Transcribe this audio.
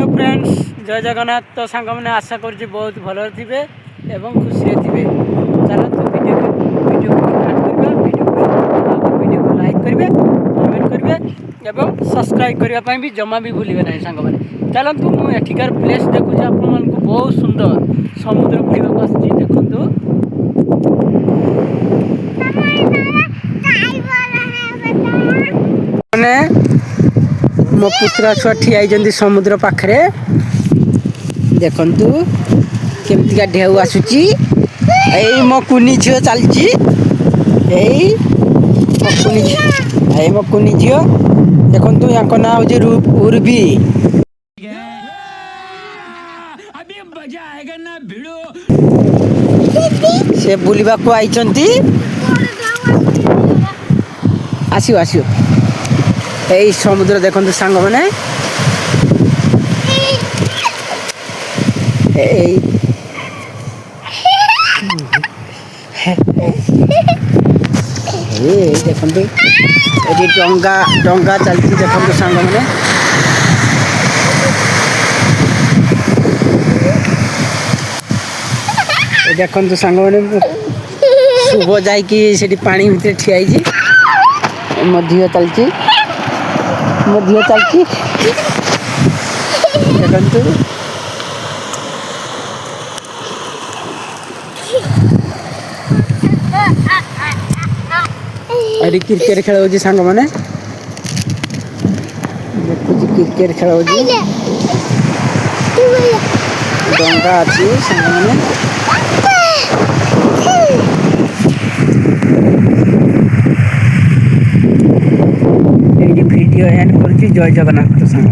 Hello friends जय जगन्नाथ। तो सांग मैंने आशा करुँच बहुत भल थे एवं खुशी थे। चलते वीडियो को वीडियो को लाइक करेंगे, कमेंट करेंगे एवं सब्सक्राइब करने भी जमा भी भूलिए ना सांग मैंने। चलतु मुझे एठिकार प्लेस देखुची आप बहुत सुंदर समुद्र बुड़ाक आस देखु। मैंने मो पुत्रा छुआ ठिया समुद्र पाखे देखु केमतिका ढेउ आसूची। यही मो कुनी झील चलती मो कुनी झील देखु या ना हूँ उर्वी। से बुलवा को आई आसो आसो यही समुद्र देखु सांग मैंने देखु ये डंगा डंगा चलती देखु सांग मैंने। देखु सांग मैंने शुभ जाकि पानी भितर ठिया मध्य चलती देखु अरे क्रिकेट खेल हो सांग मैंने देखु क्रिकेट खेल हो डंगा अच्छी सांग मैंने। वीडियो एंड कर जय जगन्नाथ सांग।